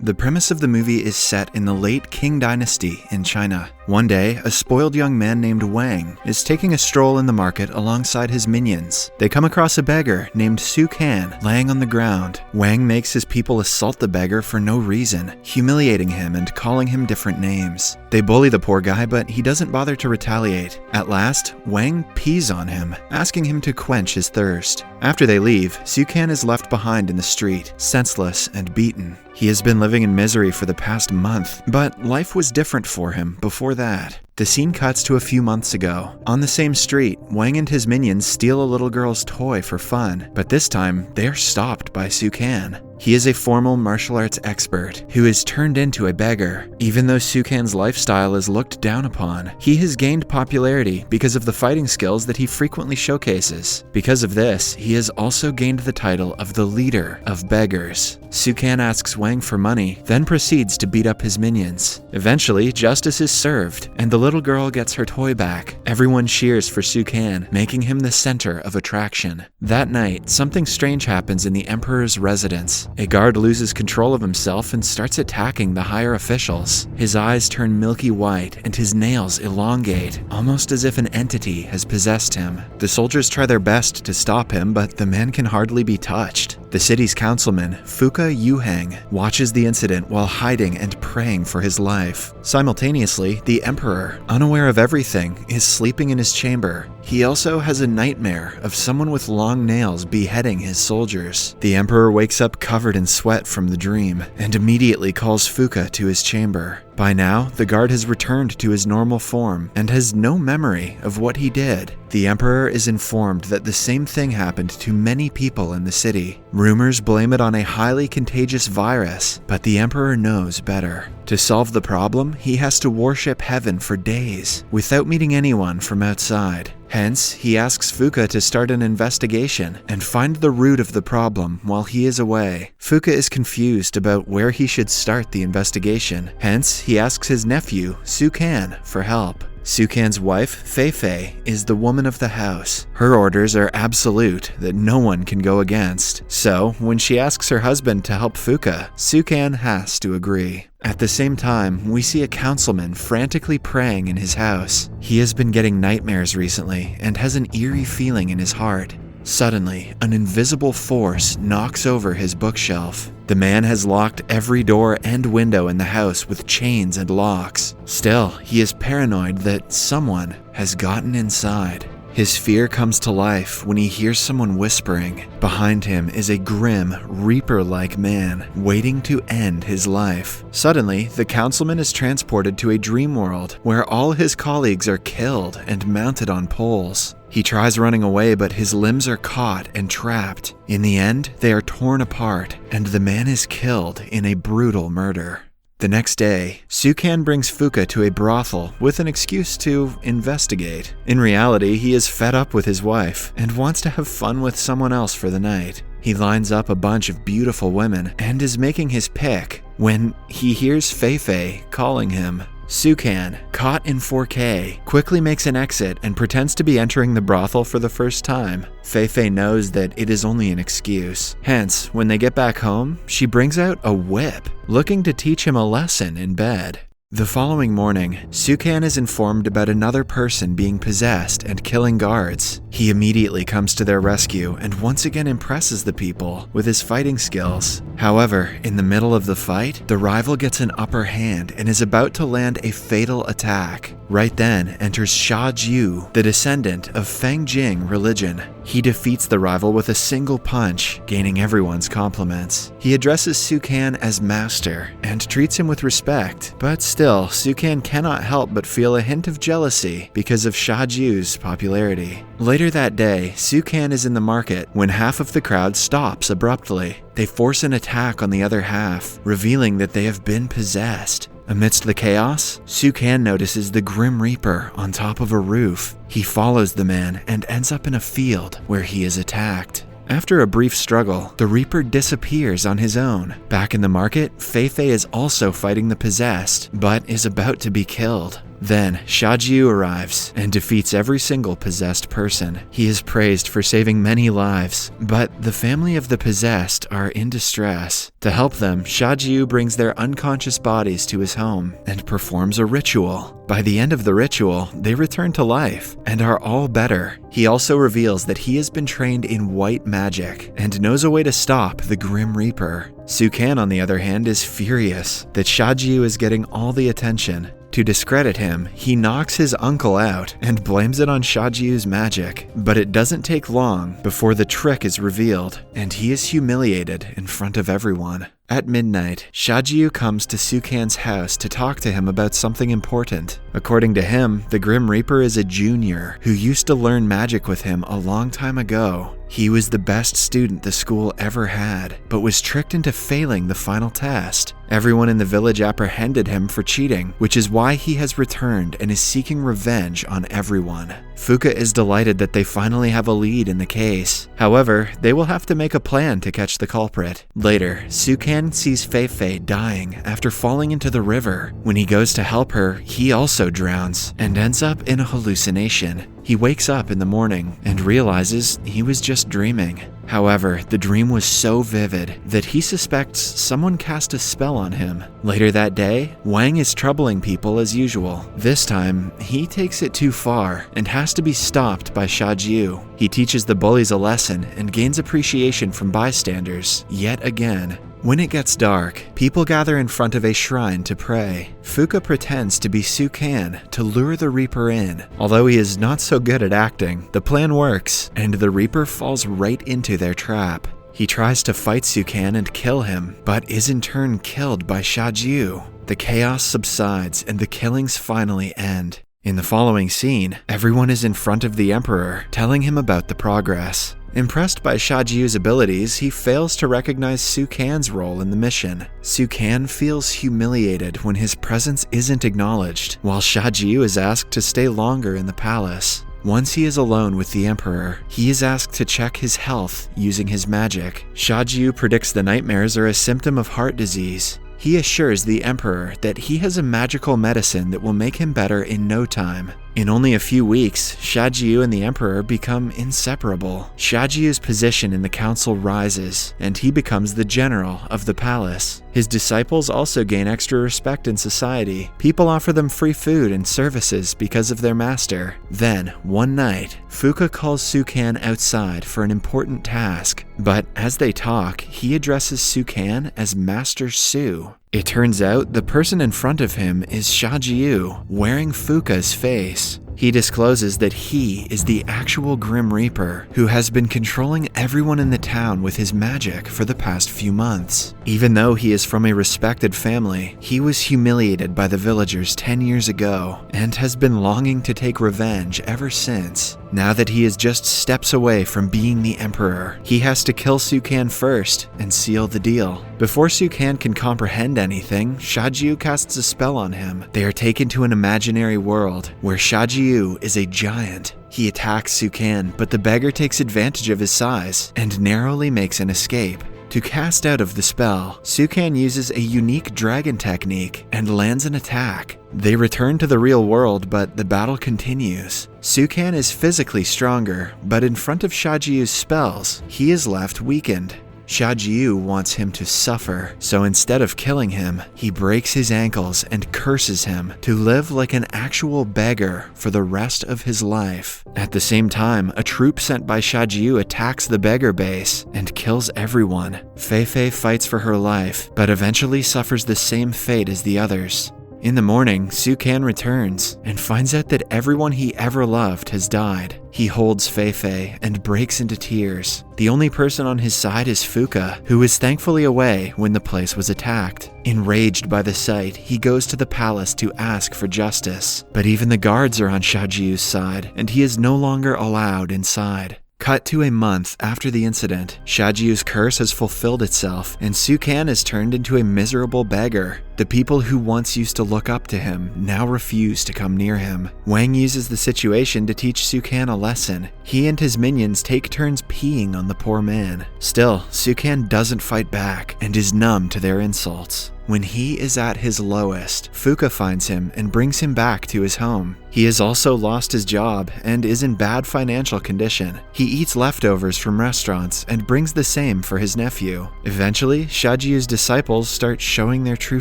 The premise of the movie is set in the late Qing Dynasty in China. One day, a spoiled young man named Wang is taking a stroll in the market alongside his minions. They come across a beggar named Su Can laying on the ground. Wang makes his people assault the beggar for no reason, humiliating him and calling him different names. They bully the poor guy, but he doesn't bother to retaliate. At last, Wang pees on him, asking him to quench his thirst. After they leave, Su Can is left behind in the street, senseless and beaten. He has been living in misery for the past month, but life was different for him before that. The scene cuts to a few months ago. On the same street, Wang and his minions steal a little girl's toy for fun, but this time, they are stopped by Su Can. He is a formal martial arts expert who is turned into a beggar. Even though Su Can's lifestyle is looked down upon, he has gained popularity because of the fighting skills that he frequently showcases. Because of this, he has also gained the title of the leader of Beggars. Su Can asks Wang for money, then proceeds to beat up his minions. Eventually, justice is served, and the little girl gets her toy back. Everyone cheers for Su Can, making him the center of attraction. That night, something strange happens in the emperor's residence. A guard loses control of himself and starts attacking the higher officials. His eyes turn milky white and his nails elongate, almost as if an entity has possessed him. The soldiers try their best to stop him, but the man can hardly be touched. The city's councilman, Fucha Yuheng, watches the incident while hiding and praying for his life. Simultaneously, the emperor, unaware of everything, is sleeping in his chamber. He also has a nightmare of someone with long nails beheading his soldiers. The emperor wakes up covered in sweat from the dream and immediately calls Fucha to his chamber. By now, the guard has returned to his normal form and has no memory of what he did. The emperor is informed that the same thing happened to many people in the city. Rumors blame it on a highly contagious virus, but the emperor knows better. To solve the problem, he has to worship heaven for days without meeting anyone from outside. Hence, he asks Fucha to start an investigation and find the root of the problem while he is away. Fucha is confused about where he should start the investigation. Hence, he asks his nephew, Su Can, for help. Su Can's wife, Fei Fei, is the woman of the house. Her orders are absolute that no one can go against. So, when she asks her husband to help Fucha, Su Can has to agree. At the same time, we see a councilman frantically praying in his house. He has been getting nightmares recently and has an eerie feeling in his heart. Suddenly, an invisible force knocks over his bookshelf. The man has locked every door and window in the house with chains and locks. Still, he is paranoid that someone has gotten inside. His fear comes to life when he hears someone whispering. Behind him is a grim, reaper-like man waiting to end his life. Suddenly, the councilman is transported to a dream world where all his colleagues are killed and mounted on poles. He tries running away, but his limbs are caught and trapped. In the end, they are torn apart, and the man is killed in a brutal murder. The next day, Su Can brings Fucha to a brothel with an excuse to investigate. In reality, he is fed up with his wife and wants to have fun with someone else for the night. He lines up a bunch of beautiful women and is making his pick when he hears Fei Fei calling him. Su Can, caught in 4K, quickly makes an exit and pretends to be entering the brothel for the first time. Fei Fei knows that it is only an excuse. Hence, when they get back home, she brings out a whip, looking to teach him a lesson in bed. The following morning, Su Can is informed about another person being possessed and killing guards. He immediately comes to their rescue and once again impresses the people with his fighting skills. However, in the middle of the fight, the rival gets an upper hand and is about to land a fatal attack. Right then enters Sha Jiu, the descendant of Feng Jing religion. He defeats the rival with a single punch, gaining everyone's compliments. He addresses Su Can as master and treats him with respect, but still, Su Can cannot help but feel a hint of jealousy because of Sha Jiu's popularity. Later that day, Su Can is in the market when half of the crowd stops abruptly. They force an attack on the other half, revealing that they have been possessed. Amidst the chaos, Su Can notices the Grim Reaper on top of a roof. He follows the man and ends up in a field where he is attacked. After a brief struggle, the Reaper disappears on his own. Back in the market, Fei Fei is also fighting the possessed, but is about to be killed. Then, Xiajiu arrives and defeats every single possessed person. He is praised for saving many lives, but the family of the possessed are in distress. To help them, Xiajiu brings their unconscious bodies to his home and performs a ritual. By the end of the ritual, they return to life and are all better. He also reveals that he has been trained in white magic and knows a way to stop the Grim Reaper. Sukan, on the other hand, is furious that Xiajiu is getting all the attention. To discredit him, he knocks his uncle out and blames it on Xiajiu's magic. But it doesn't take long before the trick is revealed, and he is humiliated in front of everyone. At midnight, Xiajiu comes to Sukan's house to talk to him about something important. According to him, the Grim Reaper is a junior who used to learn magic with him a long time ago. He was the best student the school ever had, but was tricked into failing the final test. Everyone in the village apprehended him for cheating, which is why he has returned and is seeking revenge on everyone. Fucha is delighted that they finally have a lead in the case. However, they will have to make a plan to catch the culprit. Later, Sukan sees Fei dying after falling into the river. When he goes to help her, he also drowns and ends up in a hallucination. He wakes up in the morning and realizes he was just dreaming. However, the dream was so vivid that he suspects someone cast a spell on him. Later that day, Wang is troubling people as usual. This time, he takes it too far and has to be stopped by Xiajiu. He teaches the bullies a lesson and gains appreciation from bystanders yet again. When it gets dark, people gather in front of a shrine to pray. Fucha pretends to be Sukan to lure the Reaper in. Although he is not so good at acting, the plan works, and the Reaper falls right into their trap. He tries to fight Sukan and kill him, but is in turn killed by Xiajiu. The chaos subsides and the killings finally end. In the following scene, everyone is in front of the Emperor, telling him about the progress. Impressed by Xiajiu's abilities, he fails to recognize Sukan's role in the mission. Sukan feels humiliated when his presence isn't acknowledged, while Xiajiu is asked to stay longer in the palace. Once he is alone with the Emperor, he is asked to check his health using his magic. Xiajiu predicts the nightmares are a symptom of heart disease. He assures the Emperor that he has a magical medicine that will make him better in no time. In only a few weeks, Xiajiu and the Emperor become inseparable. Xiajiu's position in the council rises, and he becomes the general of the palace. His disciples also gain extra respect in society. People offer them free food and services because of their master. Then, one night, Fucha calls Sukan outside for an important task. But as they talk, he addresses Sukan as Master Su. It turns out the person in front of him is Xiajiu, wearing Fucha's face. He discloses that he is the actual Grim Reaper, who has been controlling everyone in the town with his magic for the past few months. Even though he is from a respected family, he was humiliated by the villagers 10 years ago, and has been longing to take revenge ever since. Now that he is just steps away from being the Emperor, he has to kill Sukan first and seal the deal. Before Sukan can comprehend anything, Xiajiu casts a spell on him. They are taken to an imaginary world where Xiajiu is a giant. He attacks Sukan, but the beggar takes advantage of his size and narrowly makes an escape. To cast out of the spell, Sukan uses a unique dragon technique and lands an attack. They return to the real world, but the battle continues. Sukan is physically stronger, but in front of Xiajiu's spells, he is left weakened. Xiajiu wants him to suffer, so instead of killing him, he breaks his ankles and curses him to live like an actual beggar for the rest of his life. At the same time, a troop sent by Xiajiu attacks the beggar base and kills everyone. Fei fights for her life, but eventually suffers the same fate as the others. In the morning, Sukan returns and finds out that everyone he ever loved has died. He holds Fei and breaks into tears. The only person on his side is Fucha, who is thankfully away when the place was attacked. Enraged by the sight, he goes to the palace to ask for justice. But even the guards are on Xiajiu's side, and he is no longer allowed inside. Cut to a month after the incident, Xiajiu's curse has fulfilled itself, and Sukan is turned into a miserable beggar. The people who once used to look up to him now refuse to come near him. Wang uses the situation to teach Sukan a lesson. He and his minions take turns peeing on the poor man. Still, Sukan doesn't fight back and is numb to their insults. When he is at his lowest, Fucha finds him and brings him back to his home. He has also lost his job and is in bad financial condition. He eats leftovers from restaurants and brings the same for his nephew. Eventually, Xiajiu's disciples start showing their true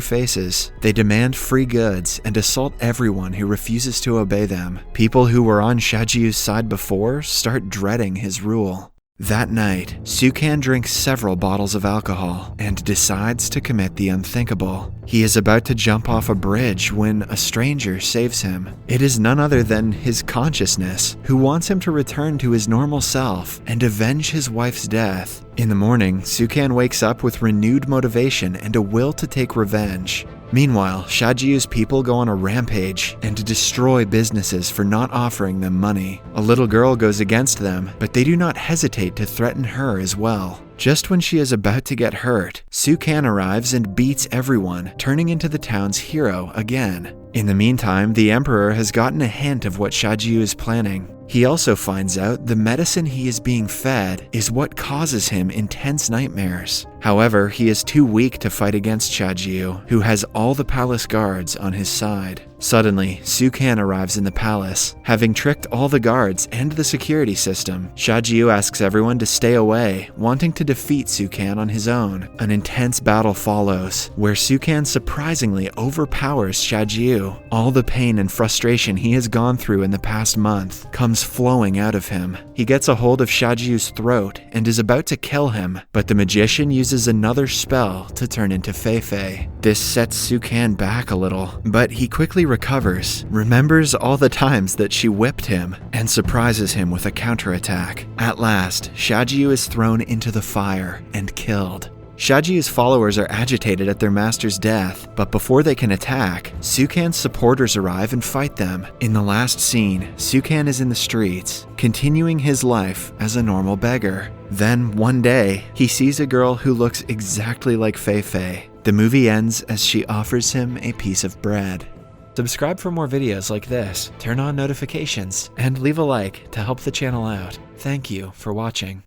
faces. They demand free goods and assault everyone who refuses to obey them. People who were on Xiajiu's side before start dreading his rule. That night, Sukan drinks several bottles of alcohol and decides to commit the unthinkable. He is about to jump off a bridge when a stranger saves him. It is none other than his consciousness, who wants him to return to his normal self and avenge his wife's death. In the morning, Sukan wakes up with renewed motivation and a will to take revenge. Meanwhile, Xiajiu's people go on a rampage and destroy businesses for not offering them money. A little girl goes against them, but they do not hesitate to threaten her as well. Just when she is about to get hurt, Sukan arrives and beats everyone, turning into the town's hero again. In the meantime, the emperor has gotten a hint of what Xiajiu is planning. He also finds out the medicine he is being fed is what causes him intense nightmares. However, he is too weak to fight against Xiajiu, who has all the palace guards on his side. Suddenly, Sukan arrives in the palace. Having tricked all the guards and the security system, Xiajiu asks everyone to stay away, wanting to defeat Sukan on his own. An intense battle follows, where Sukan surprisingly overpowers Xiajiu. All the pain and frustration he has gone through in the past month comes flowing out of him. He gets a hold of Xiajiu's throat and is about to kill him, but the magician uses another spell to turn into Fei-Fei. This sets Sukan back a little, but he quickly recovers, remembers all the times that she whipped him, and surprises him with a counterattack. At last, Xiajiu is thrown into the fire and killed. Xiajiu's followers are agitated at their master's death, but before they can attack, Sukan's supporters arrive and fight them. In the last scene, Sukan is in the streets, continuing his life as a normal beggar. Then, one day, he sees a girl who looks exactly like Fei-Fei. The movie ends as she offers him a piece of bread. Subscribe for more videos like this, turn on notifications, and leave a like to help the channel out. Thank you for watching.